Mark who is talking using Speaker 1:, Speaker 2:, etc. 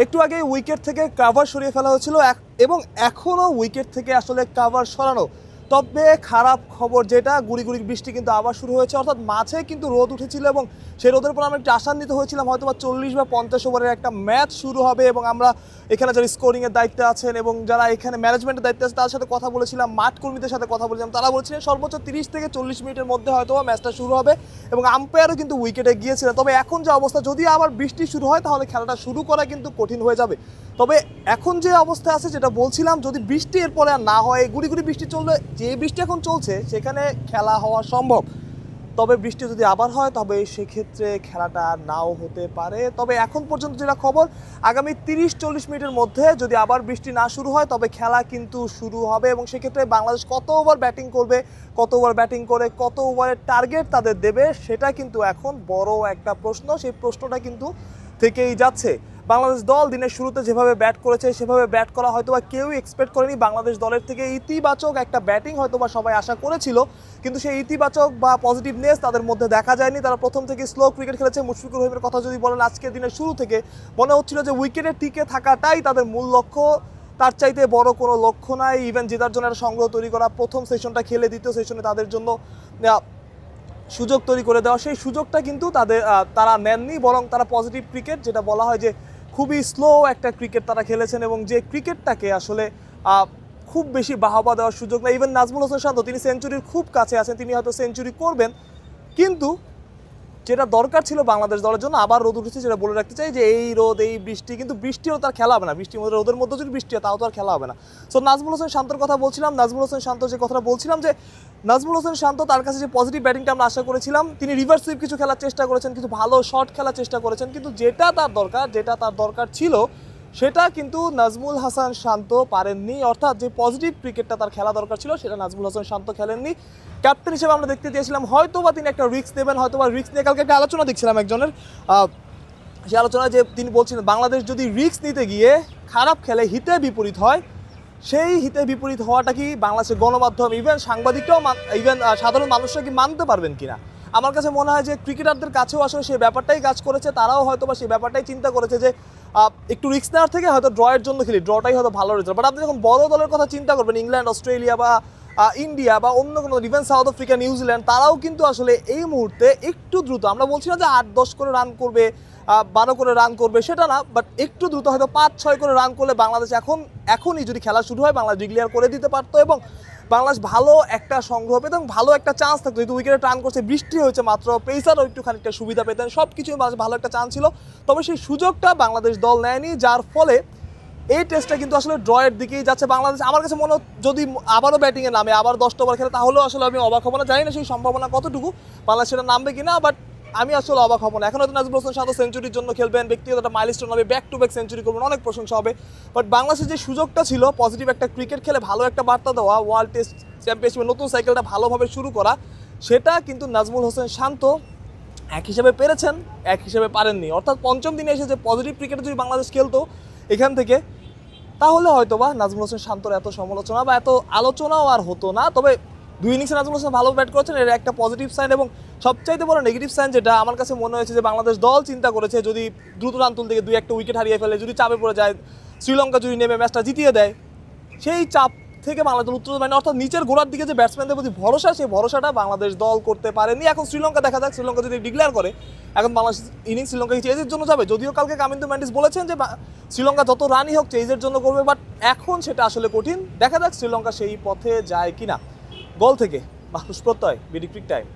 Speaker 1: একটু আগে উইকেট থেকে কাভার সরিয়ে ফেলা হয়েছিল এবং এখনও উইকেট থেকে আসলে কাভার সরানো। তবে খারাপ খবর যেটা, গুড়ি গুড়ি বৃষ্টি কিন্তু আবার শুরু হয়েছে, অর্থাৎ মাঝে কিন্তু রোদ উঠেছিল এবং সেই রোদের পর আমরা একটু আশান্বিত হয়েছিলাম হয়তো বা 40 বা 50 ওভারের একটা ম্যাচ শুরু হবে এবং আমরা এখানে যারা স্কোরিংয়ের দায়িত্বে আছেন এবং যারা এখানে ম্যানেজমেন্টের দায়িত্বে আছে তার সাথে কথা বলেছিলাম, মাঠ কর্মীদের সাথে কথা বলেছিলাম, তারা বলছিলেন সর্বোচ্চ 30 থেকে 40 মিনিটের মধ্যে হয়তো ম্যাচটা শুরু হবে এবং আম্পায়ারও কিন্তু উইকেটে গিয়েছিলেন। তবে এখন যে অবস্থা, যদি আবার বৃষ্টি শুরু হয় তাহলে খেলাটা শুরু করা কিন্তু কঠিন হয়ে যাবে। তবে এখন যে অবস্থা আছে যেটা বলছিলাম, যদি বৃষ্টি এরপরে আর না হয়, গুড়ি গুড়ি বৃষ্টি চললে, যে বৃষ্টি এখন চলছে সেখানে খেলা হওয়া সম্ভব। তবে বৃষ্টি যদি আবার হয় তবে সেক্ষেত্রে খেলাটা নাও হতে পারে। তবে এখন পর্যন্ত যেটা খবর, আগামী 30-40 মিনিটের মধ্যে যদি আবার বৃষ্টি না শুরু হয় তবে খেলা কিন্তু শুরু হবে এবং সেক্ষেত্রে বাংলাদেশ কত ওভার ব্যাটিং করবে, কত ওভার ব্যাটিং করে কত ওভারের টার্গেট তাদের দেবে, সেটা কিন্তু এখন বড় একটা প্রশ্ন। সেই প্রশ্নটা কিন্তু থেকেই যাচ্ছে। বাংলাদেশ দল দিনের শুরুতে যেভাবে ব্যাট করেছে সেভাবে ব্যাট করা হয়তোবা কেউই এক্সপেক্ট করেনি। বাংলাদেশ দলের থেকে ইতিবাচক একটা ব্যাটিং হয়তোবা সবাই আশা করেছিল, কিন্তু সেই ইতিবাচক বা পজিটিভনেস তাদের মধ্যে দেখা যায়নি। তারা প্রথম থেকে স্লো ক্রিকেট খেলেছে। মুশফিকুর রহিমের কথা যদি বলেন, আজকের দিনের শুরু থেকে মনে হচ্ছিল যে উইকেটে টিকে থাকাটাই তাদের মূল লক্ষ্য, তার চাইতে বড় কোনো লক্ষ্য নাই। ইভেন জেতার জন্য একটা সংগ্রহ তৈরি করা, প্রথম সেশনটা খেলে দ্বিতীয় সেশনে তাদের জন্য সুযোগ তৈরি করে দেওয়া, সেই সুযোগটা কিন্তু তারা নেননি, বরং তারা পজিটিভ ক্রিকেট, যেটা বলা হয় যে খুবই স্লো একটা ক্রিকেট তারা খেলেছেন এবং যে ক্রিকেটটাকে আসলে খুব বেশি বাহবা দেওয়ার সুযোগ না। ইভেন নাজমুল হোসেন শান্ত, তিনি সেঞ্চুরির খুব কাছে আছেন, তিনি হয়তো সেঞ্চুরি করবেন, কিন্তু যেটা দরকার ছিল বাংলাদেশ দলের জন্য, আবার রোদ উঠেছে, যেটা বলে রাখতে চাই যে এই রোদ এই বৃষ্টি, কিন্তু বৃষ্টিও তার খেলা হবে না, বৃষ্টির মধ্যে রোদের মধ্যে যদি বৃষ্টি হয় তাও তো আর খেলা হবে না। সো নাজমুল হোসেন শান্তর কথা বলছিলাম, নাজমুল হোসেন শান্ত যে কথাটা বলছিলাম, যে নাজমুল হোসেন শান্ত, তার কাছে যে পজিটিভ ব্যাটিংটা আমরা আশা করেছিলাম, তিনি রিভার্স সুইপ কিছু খেলার চেষ্টা করেছেন, কিছু ভালো শট খেলার চেষ্টা করেছেন, কিন্তু যেটা তার দরকার ছিল সেটা কিন্তু নাজমুল হাসান শান্ত পারেননি। অর্থাৎ যে পজিটিভ ক্রিকেটটা তার খেলা দরকার ছিল সেটা নাজমুল হাসান শান্ত খেলেননি। ক্যাপ্টেন হিসেবে আমরা দেখতে চেয়েছিলাম হয়তো বা তিনি একটা রিস্ক দেবেন, হয়তো বা রিস্ক নিয়ে কালকে একটা আলোচনা দেখছিলাম একজনের, সেই আলোচনায় যে তিনি বলছিলেন বাংলাদেশ যদি রিস্ক নিতে গিয়ে খারাপ খেলে, হিতে বিপরীত হয়, সেই হিতে বিপরীত হওয়াটা কি বাংলাদেশের গণমাধ্যম, ইভেন সাংবাদিকরাও, ইভেন সাধারণ মানুষরা কি মানতে পারবেন কিনা। আমার কাছে মনে হয় যে ক্রিকেটারদের কাছেও আসলে সেই ব্যাপারটাই কাজ করেছে, তারাও হয়তো বা সেই ব্যাপারটাই চিন্তা করেছে যে একটু রিস্ক নেওয়ার থেকে হয়তো ড্রয়ের জন্য খেলি, ড্রটাই হয়তো ভালো রেজাল্ট। বাট আপনি যখন বড় দলের কথা চিন্তা করবেন, ইংল্যান্ড, অস্ট্রেলিয়া বা ইন্ডিয়া বা অন্য কোনো, ইভেন সাউথ আফ্রিকা, নিউজিল্যান্ড, তারাও কিন্তু আসলে এই মুহূর্তে একটু দ্রুত, আমরা বলছি না যে 8-10 করে রান করবে, 12 করে রান করবে, সেটা না, বাট একটু দ্রুত হয়তো 5-6 করে রান করলে বাংলাদেশ এখনই যদি খেলা শুরু হয় বাংলাদেশ ডিক্লেয়ার করে দিতে পারতো এবং বাংলাদেশ ভালো একটা সংগ্রহ পেত এবং ভালো একটা চান্স থাকতো। যেহেতু উইকেটে টার্ন করছে, বৃষ্টি হয়েছে মাত্র, পেসারও একটু খানিকটা সুবিধা পেতেন, সব কিছুই ভালো একটা চান্স ছিল। তবে সেই সুযোগটা বাংলাদেশ দল নেয়নি, যার ফলে এই টেস্টটা কিন্তু আসলে ড্রয়ের দিকেই যাচ্ছে বাংলাদেশ। আমার কাছে মনে হয় যদি আবারও ব্যাটিংয়ে নামে, আবার 10টা ওভার খেলে, তাহলেও আসলে আমি অবাক হব না। জানি না সেই সম্ভাবনা কতটুকু বাংলাদেশ সেটা নামবে কিনা, বাট আমি আসলে অবাক হব না। এখন হয়তো নাজমুল হোসেন শান্ত সেঞ্চুরির জন্য খেলবেন, ব্যক্তিগত একটা মাইলস্টোন হবে, ব্যাক টু ব্যাক সেঞ্চুরি করবেন, অনেক প্রশংসা হবে। বাট বাংলাদেশের যে সুযোগটা ছিল পজিটিভ একটা ক্রিকেট খেলে ভালো একটা বার্তা দেওয়া, ওয়ার্ল্ড টেস্ট চ্যাম্পিয়নশিপের নতুন সাইকেলটা ভালোভাবে শুরু করা, সেটা কিন্তু নাজমুল হোসেন শান্ত এক হিসেবে পেরেছেন, এক হিসেবে পারেননি। অর্থাৎ পঞ্চম দিনে এসে যে পজিটিভ ক্রিকেটে যদি বাংলাদেশ খেলতো এখান থেকে, তাহলে হয়তো বা নাজমুল হোসেন শান্তর এত সমালোচনা বা এত আলোচনাও আর হতো না। তবে 2 ইনিংসে নাজমুল হোসেন ভালো ব্যাট করেছেন, এর একটা পজিটিভ সাইন। এবং সবচাইতে বড় নেগেটিভ সাইন যেটা আমার কাছে মনে হয়েছে, যে বাংলাদেশ দল চিন্তা করেছে যদি দ্রুত রান তুলতে গিয়ে 2-1 উইকেট হারিয়ে ফেলে, যদি চাপে পড়ে যায়, শ্রীলঙ্কা যদি নেমে ম্যাচটা জিতিয়ে দেয়, সেই চাপ থেকে বাংলাদেশ উত্তর পায়নি। অর্থাৎ নিচের গোড়ার দিকে যে ব্যাটসম্যানদের প্রতি ভরসা, সেই ভরসাটা বাংলাদেশ দল করতে পারেনি। এখন শ্রীলঙ্কা দেখা যাক, শ্রীলঙ্কা যদি ডিক্লেয়ার করে, এখন বাংলাদেশ ইনিংস শ্রীলঙ্কা চেজের জন্য যাবে। যদিও কালকে কামিন্দু ম্যান্ডিস বলেছেন যে শ্রীলঙ্কা যত রানই হোক চেজের জন্য করবে, বাট এখন সেটা আসলে কঠিন। দেখা যাক শ্রীলঙ্কা সেই পথে যায় কিনা। গোল থেকে মানুষ প্রত্যয়, বিডি ক্রিক টাইম।